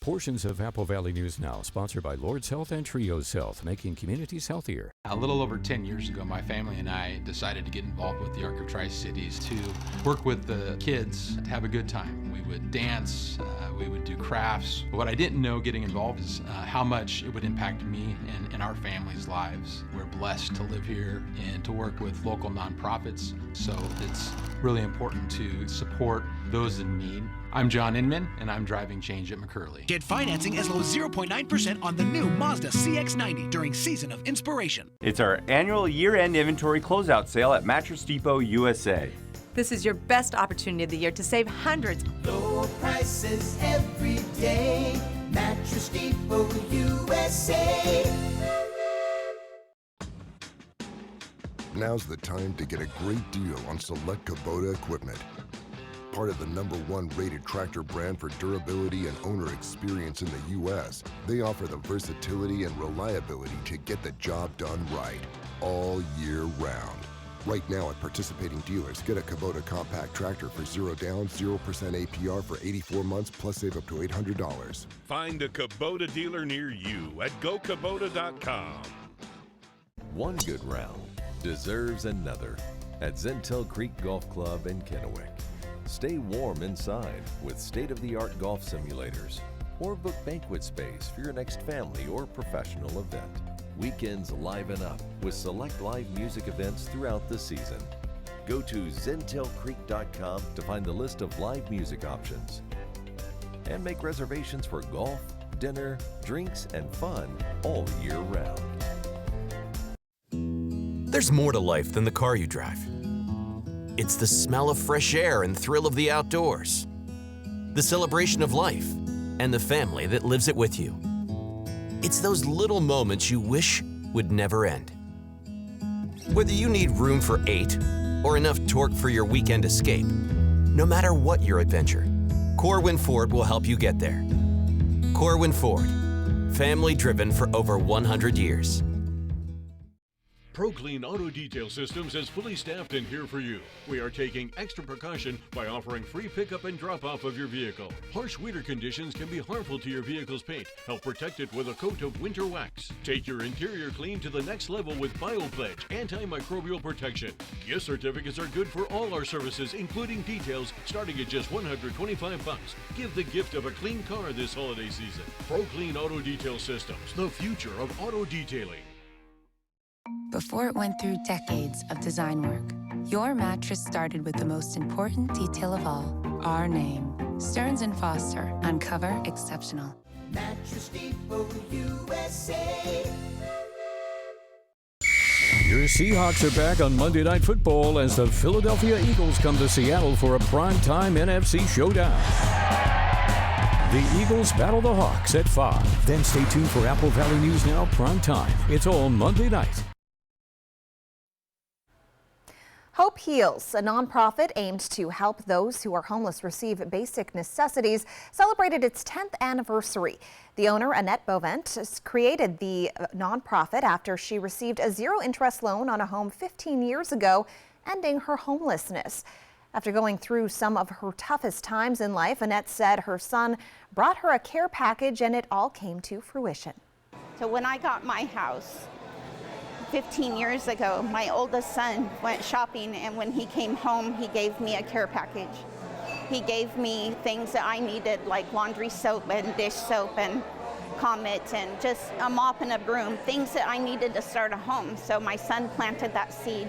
Portions of Apple Valley News Now, sponsored by Lord's Health and Trios Health, making communities healthier. A little over 10 years ago, my family and I decided to get involved with the Arc of Tri-Cities to work with the kids to have a good time. We would dance, we would do crafts. But what I didn't know getting involved is how much it would impact me and our families' lives. We're blessed to live here and to work with local nonprofits, so it's really important to support those in need. I'm John Inman, and I'm driving change at McCurley. Get financing as low as 0.9% on the new Mazda CX-90 during Season of Inspiration. It's our annual year-end inventory closeout sale at Mattress Depot USA. This is your best opportunity of the year to save hundreds. Low prices every day. Mattress Depot USA. Now's the time to get a great deal on select Kubota equipment. Part of the #1 rated tractor brand for durability and owner experience in the U.S., they offer the versatility and reliability to get the job done right, all year round. Right now at participating dealers, get a Kubota compact tractor for 0 down, 0% APR for 84 months, plus save up to $800. Find a Kubota dealer near you at GoKubota.com. One good round deserves another at Zentel Creek Golf Club in Kennewick. Stay warm inside with state-of-the-art golf simulators, or book banquet space for your next family or professional event. Weekends liven up with select live music events throughout the season. Go to zentelcreek.com to find the list of live music options and make reservations for golf, dinner, drinks, and fun all year round. There's more to life than the car you drive. It's the smell of fresh air and thrill of the outdoors, the celebration of life, and the family that lives it with you. It's those little moments you wish would never end. Whether you need room for 8 or enough torque for your weekend escape, no matter what your adventure, Corwin Ford will help you get there. Corwin Ford, family driven for over 100 years. ProClean Auto Detail Systems is fully staffed and here for you. We are taking extra precaution by offering free pickup and drop-off of your vehicle. Harsh winter conditions can be harmful to your vehicle's paint. Help protect it with a coat of winter wax. Take your interior clean to the next level with BioPledge antimicrobial protection. Gift certificates are good for all our services, including details, starting at just $125. Give the gift of a clean car this holiday season. ProClean Auto Detail Systems, the future of auto detailing. Before it went through decades of design work, your mattress started with the most important detail of all, our name. Stearns & Foster, Uncover Exceptional. Mattress Depot USA. Your Seahawks are back on Monday Night Football as the Philadelphia Eagles come to Seattle for a primetime NFC showdown. The Eagles battle the Hawks at 5. Then stay tuned for Apple Valley News Now primetime. It's all Monday night. Hope Heals, a nonprofit aimed to help those who are homeless receive basic necessities, celebrated its 10th anniversary. The owner, Annette Bovent, created the nonprofit after she received a zero-interest loan on a home 15 years ago, ending her homelessness. After going through some of her toughest times in life, Annette said her son brought her a care package and it all came to fruition. So when I got my house 15 years ago, my oldest son went shopping, and when he came home, he gave me a care package. He gave me things that I needed, like laundry soap and dish soap and Comet and just a mop and a broom, things that I needed to start a home. So my son planted that seed.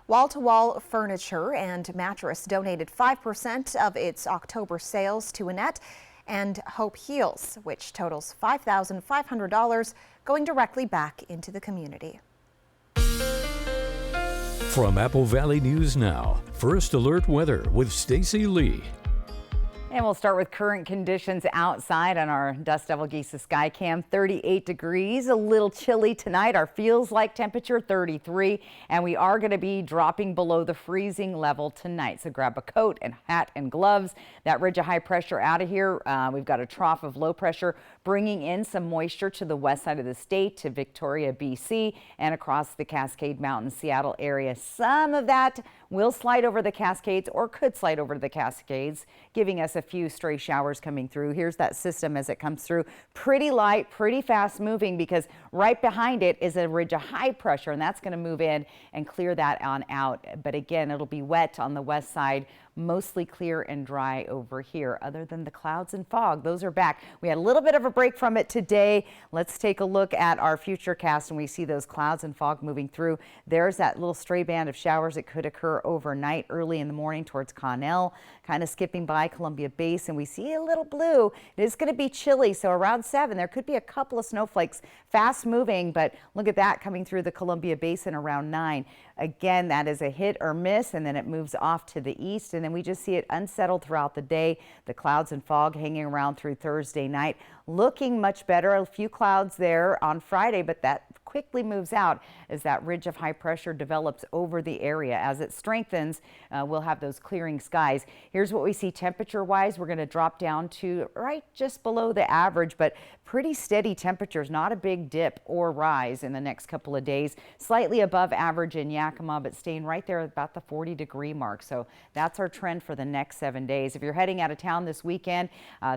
Wall-to-Wall Furniture and Mattress donated 5% of its October sales to Annette and Hope Heals, which totals $5,500, going directly back into the community. From Apple Valley News Now, First Alert Weather with Stacy Lee. And we'll start with current conditions outside on our Dust Devil Geesa Skycam. 38 degrees, a little chilly tonight. Our feels like temperature 33, and we are going to be dropping below the freezing level tonight. So grab a coat and hat and gloves. That ridge of high pressure out of here. We've got a trough of low pressure bringing in some moisture to the west side of the state, to Victoria, BC, and across the Cascade Mountain, Seattle area. Some of that will slide over the Cascades or could slide over the Cascades, giving us a few stray showers coming through. Here's that system as it comes through. Pretty light, pretty fast moving, because right behind it is a ridge of high pressure, and that's going to move in and clear that on out. But again, it'll be wet on the west side, mostly clear and dry over here. Other than the clouds and fog, those are back. We had a little bit of a break from it today. Let's take a look at our futurecast, and we see those clouds and fog moving through. There's that little stray band of showers that could occur overnight, early in the morning towards Connell, kind of skipping by Columbia Basin. We see a little blue. It is going to be chilly, so around 7 there could be a couple of snowflakes, fast moving, but look at that coming through the Columbia Basin around 9. Again, that is a hit or miss, and then it moves off to the east, and then we just see it unsettled throughout the day. The clouds and fog hanging around through Thursday night. Looking much better. A few clouds there on Friday, but that quickly moves out as that ridge of high pressure develops over the area. As it strengthens, we'll have those clearing skies. Here's what we see temperature-wise. We're going to drop down to right just below the average, but pretty steady temperatures, not a big dip or rise in the next couple of days. Slightly above average in Yakima, but staying right there about the 40-degree mark. So that's our trend for the next 7 days. If you're heading out of town this weekend,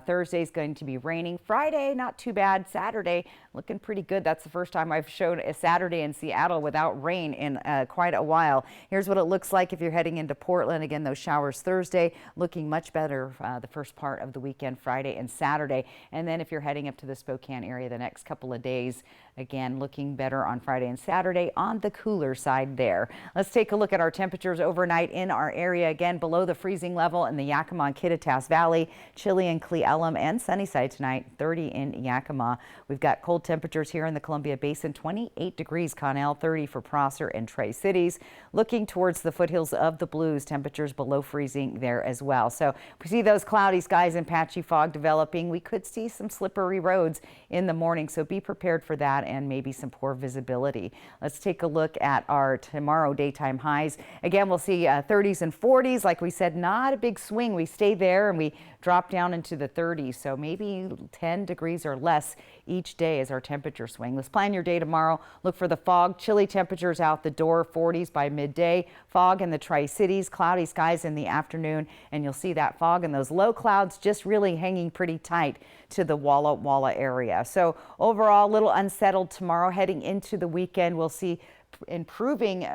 Thursday is going to be raining. Friday, not too bad. Saturday, looking pretty good. That's the first time I've shown a Saturday in Seattle without rain in quite a while. Here's what it looks like if you're heading into Portland. Again, those showers Thursday, looking much better the first part of the weekend, Friday and Saturday. And then if you're heading up to the Spokane area the next couple of days, again, looking better on Friday and Saturday on the cooler side there. Let's take a look at our temperatures overnight in our area. Again, below the freezing level in the Yakima and Kittitas Valley, chilly in Cle Elum and Sunnyside tonight, 30 in Yakima. We've got cold temperatures here in the Columbia Basin, 28 degrees Connell, 30 for Prosser and Tri-Cities. Looking towards the foothills of the Blues, temperatures below freezing there as well. So we see those cloudy skies and patchy fog developing. We could see some slippery roads in the morning, so be prepared for that, and maybe some poor visibility. Let's take a look at our tomorrow daytime highs. Again, we'll see 30s and 40s. Like we said, not a big swing. We stay there and we drop down into the 30s, so maybe 10 degrees or less each day is our temperature swing. Let's plan your day tomorrow. Look for the fog, chilly temperatures out the door, 40s by midday. Fog in the Tri-Cities, cloudy skies in the afternoon, and you'll see that fog and those low clouds just really hanging pretty tight to the Walla Walla area. So overall, a little unsettled tomorrow. Heading into the weekend, we'll see improving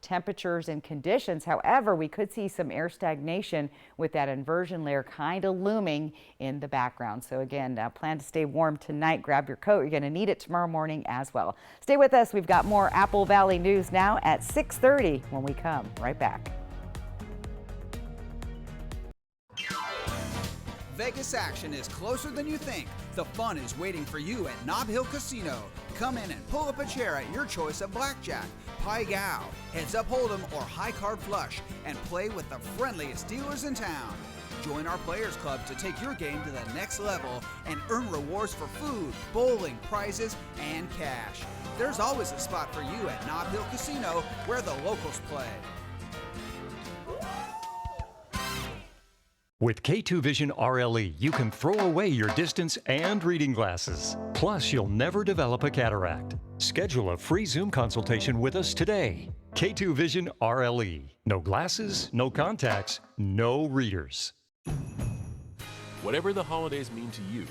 temperatures and conditions. However, we could see some air stagnation with that inversion layer kind of looming in the background. So again, plan to stay warm tonight. Grab your coat. You're going to need it tomorrow morning as well. Stay with us. We've got more Apple Valley news now at 6:30 when we come right back. Vegas action is closer than you think. The fun is waiting for you at Nob Hill Casino. Come in and pull up a chair at your choice of blackjack, pai gow, heads up hold'em, or high card flush, and play with the friendliest dealers in town. Join our Players Club to take your game to the next level and earn rewards for food, bowling, prizes, and cash. There's always a spot for you at Nob Hill Casino, where the locals play. With K2 Vision RLE, you can throw away your distance and reading glasses. Plus, you'll never develop a cataract. Schedule a free Zoom consultation with us today. K2 Vision RLE. No glasses, no contacts, no readers. Whatever the holidays mean to you,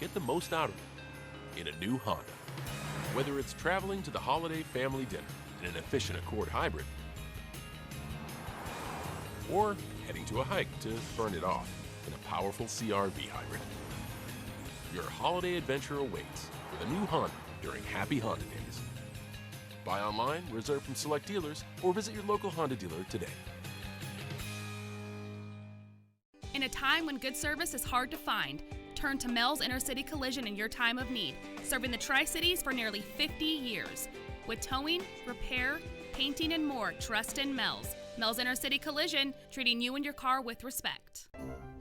get the most out of it in a new Honda. Whether it's traveling to the holiday family dinner in an efficient Accord hybrid, or heading to a hike to burn it off in a powerful CR-V hybrid. Your holiday adventure awaits with a new Honda during Happy Honda Days. Buy online, reserve from select dealers, or visit your local Honda dealer today. In a time when good service is hard to find, turn to Mel's Intercity Collision in your time of need, serving the Tri-Cities for nearly 50 years. With towing, repair, painting, and more, trust in Mel's. Mel's Intercity Collision, treating you and your car with respect.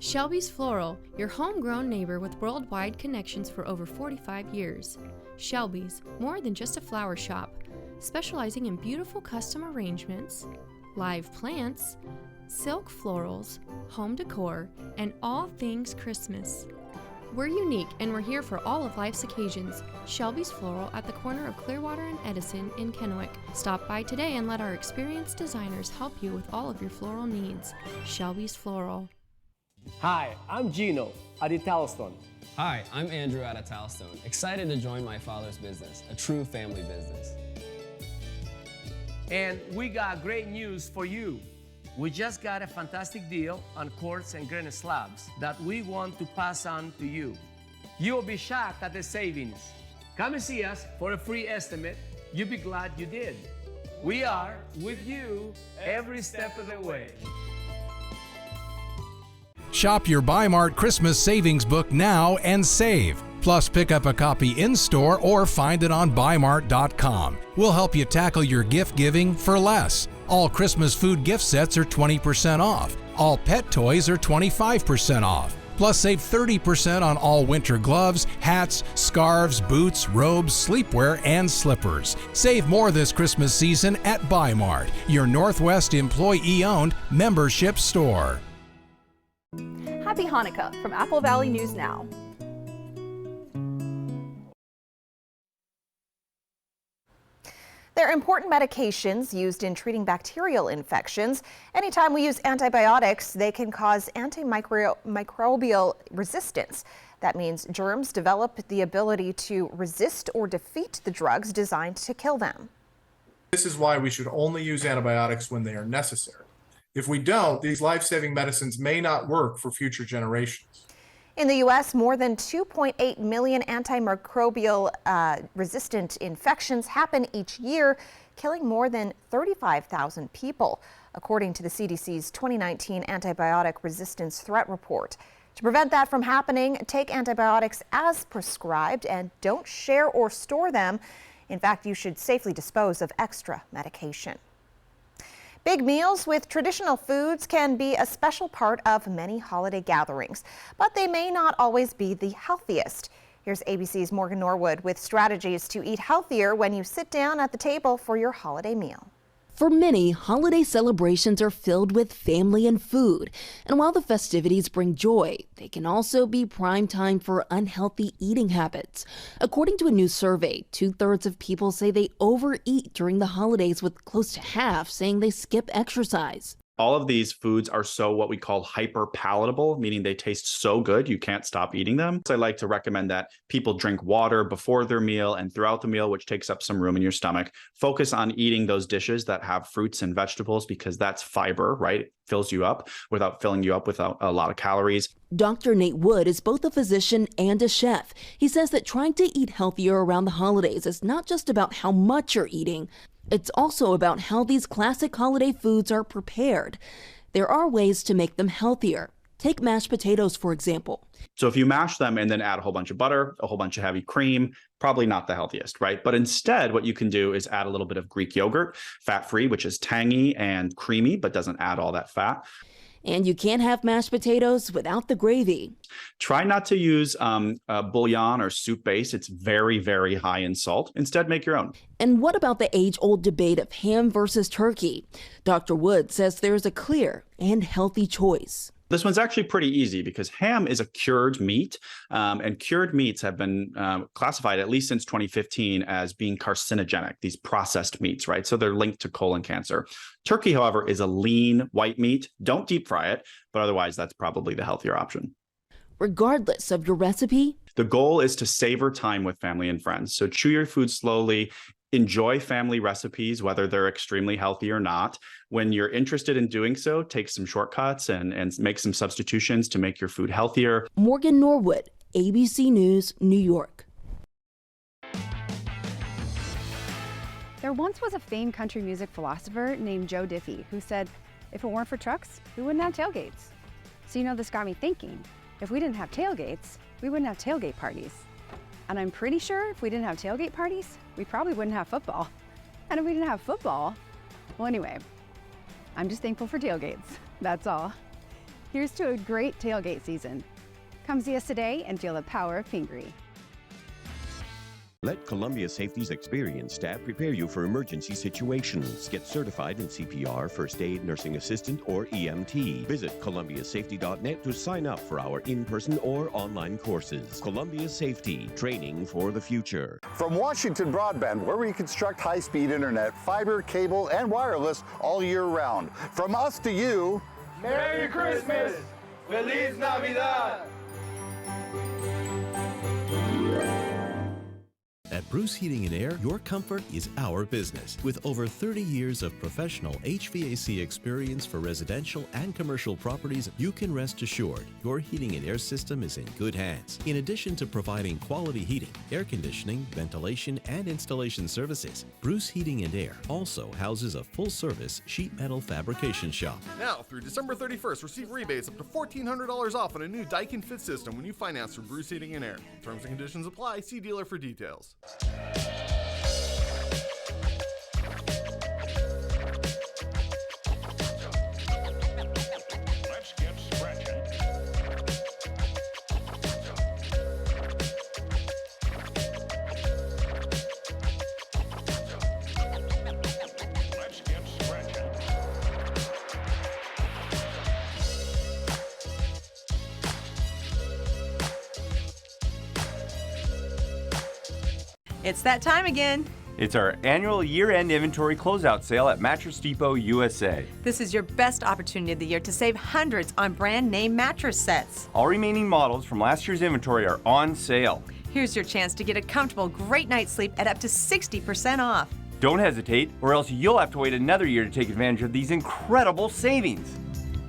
Shelby's Floral, your homegrown neighbor with worldwide connections for over 45 years. Shelby's, more than just a flower shop, specializing in beautiful custom arrangements, live plants, silk florals, home decor, and all things Christmas. We're unique and we're here for all of life's occasions. Shelby's Floral at the corner of Clearwater and Edison in Kennewick. Stop by today and let our experienced designers help you with all of your floral needs. Shelby's Floral. Hi, I'm Gino at Italstone. Hi, I'm Andrew at Italstone. Excited to join my father's business, a true family business. And we got great news for you. We just got a fantastic deal on quartz and granite slabs that we want to pass on to you. You'll be shocked at the savings. Come and see us for a free estimate. You'll be glad you did. We are with you every step of the way. Shop your Bi-Mart Christmas savings book now and save. Plus, pick up a copy in-store or find it on Bi-Mart.com. We'll help you tackle your gift giving for less. All Christmas food gift sets are 20% off. All pet toys are 25% off. Plus, save 30% on all winter gloves, hats, scarves, boots, robes, sleepwear, and slippers. Save more this Christmas season at Bi-Mart, your Northwest employee-owned membership store. Happy Hanukkah from Apple Valley News Now. They're important medications used in treating bacterial infections. Anytime we use antibiotics, they can cause antimicrobial resistance. That means germs develop the ability to resist or defeat the drugs designed to kill them. This is why we should only use antibiotics when they are necessary. If we don't, these life-saving medicines may not work for future generations. In the U.S., more than 2.8 million antimicrobial resistant infections happen each year, killing more than 35,000 people, according to the CDC's 2019 Antibiotic Resistance Threat Report. To prevent that from happening, take antibiotics as prescribed and don't share or store them. In fact, you should safely dispose of extra medication. Big meals with traditional foods can be a special part of many holiday gatherings, but they may not always be the healthiest. Here's ABC's Morgan Norwood with strategies to eat healthier when you sit down at the table for your holiday meal. For many, holiday celebrations are filled with family and food. And while the festivities bring joy, they can also be prime time for unhealthy eating habits. According to a new survey, 2/3 of people say they overeat during the holidays, with close to half saying they skip exercise. All of these foods are so what we call hyper palatable, meaning they taste so good you can't stop eating them. So I like to recommend that people drink water before their meal and throughout the meal, which takes up some room in your stomach. Focus on eating those dishes that have fruits and vegetables because that's fiber, right? It fills you up without filling you up with a lot of calories. Dr. Nate Wood is both a physician and a chef. He says that trying to eat healthier around the holidays is not just about how much you're eating. It's also about how these classic holiday foods are prepared. There are ways to make them healthier. Take mashed potatoes, for example. So if you mash them and then add a whole bunch of butter, a whole bunch of heavy cream, probably not the healthiest, right? But instead, what you can do is add a little bit of Greek yogurt, fat-free, which is tangy and creamy, but doesn't add all that fat. And you can't have mashed potatoes without the gravy. Try not to use bouillon or soup base. It's very, very high in salt. Instead, make your own. And what about the age-old debate of ham versus turkey? Dr. Wood says there's a clear and healthy choice. This one's actually pretty easy because ham is a cured meat, and cured meats have been classified, at least since 2015, as being carcinogenic, these processed meats, right? So they're linked to colon cancer. Turkey, however, is a lean white meat. Don't deep fry it, but otherwise that's probably the healthier option. Regardless of your recipe, the goal is to savor time with family and friends. So chew your food slowly. Enjoy family recipes, whether they're extremely healthy or not. When you're interested in doing so, take some shortcuts and make some substitutions to make your food healthier. Morgan Norwood, ABC News, New York. There once was a famed country music philosopher named Joe Diffie who said, if it weren't for trucks, we wouldn't have tailgates. So this got me thinking, if we didn't have tailgates, we wouldn't have tailgate parties. And I'm pretty sure if we didn't have tailgate parties, we probably wouldn't have football. And if we didn't have football, well, anyway, I'm just thankful for tailgates. That's all. Here's to a great tailgate season. Come see us today and feel the power of Pingree. Let Columbia Safety's experienced staff prepare you for emergency situations. Get certified in CPR, first aid, nursing assistant, or EMT. Visit columbiasafety.net to sign up for our in-person or online courses. Columbia Safety, training for the future. From Washington Broadband, where we construct high-speed internet, fiber, cable, and wireless all year round. From us to you, Merry Christmas! Feliz Navidad! At Bruce Heating and Air, your comfort is our business. With over 30 years of professional HVAC experience for residential and commercial properties, you can rest assured your heating and air system is in good hands. In addition to providing quality heating, air conditioning, ventilation, and installation services, Bruce Heating and Air also houses a full-service sheet metal fabrication shop. Now, through December 31st, receive rebates up to $1,400 off on a new Daikin Fit system when you finance through Bruce Heating and Air. Terms and conditions apply. See dealer for details. Let's get scratching. Let's get scratching. It's that time again. It's our annual year-end inventory closeout sale at Mattress Depot USA. This is your best opportunity of the year to save hundreds on brand name mattress sets. All remaining models from last year's inventory are on sale. Here's your chance to get a comfortable, great night's sleep at up to 60% off. Don't hesitate, or else you'll have to wait another year to take advantage of these incredible savings.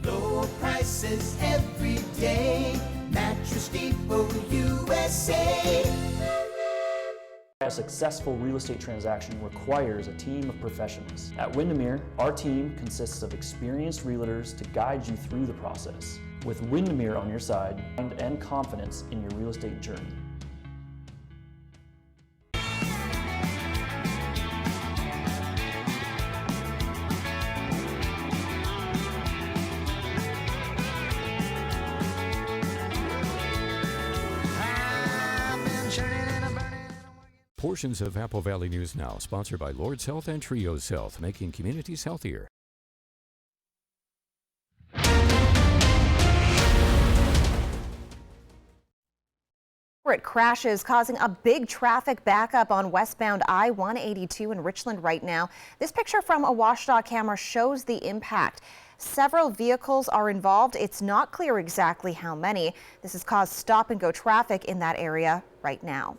Low prices every day. Mattress Depot USA. A successful real estate transaction requires a team of professionals. At Windermere, our team consists of experienced realtors to guide you through the process. With Windermere on your side, and confidence in your real estate journey. Portions of Apple Valley News Now, sponsored by Lord's Health and Trios Health, making communities healthier. It crashes causing a big traffic backup on westbound I-182 in Richland right now. This picture from a WashDOT camera shows the impact. Several vehicles are involved. It's not clear exactly how many. This has caused stop-and-go traffic in that area right now.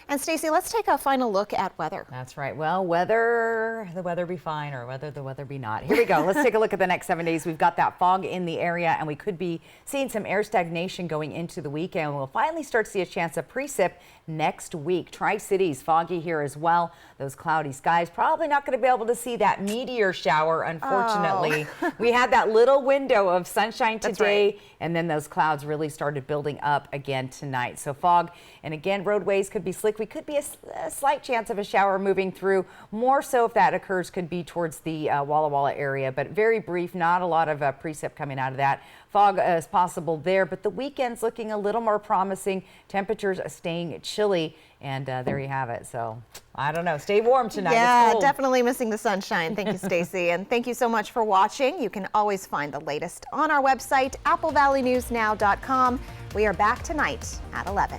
And Stacey, let's take a final look at weather. That's right. Well, whether the weather be fine or whether the weather be not. Here we go. Let's take a look at the next 7 days. We've got that fog in the area, and we could be seeing some air stagnation going into the weekend. We'll finally start to see a chance of precip next week. Tri-Cities foggy here as well. Those cloudy skies. Probably not going to be able to see that meteor shower, unfortunately. Oh. We had that little window of sunshine today, right, and then those clouds really started building up again tonight. So fog, and again, roadways could be slick. We could be a slight chance of a shower moving through. More so if that occurs could be towards the Walla Walla area, but very brief, not a lot of precip coming out of that. Fog is possible there, but the weekend's looking a little more promising. Temperatures staying chilly, and there you have it. So I don't know. Stay warm tonight. Yeah, definitely missing the sunshine. Thank you, Stacey. And thank you so much for watching. You can always find the latest on our website, applevalleyNewsNow.com. We are back tonight at 11.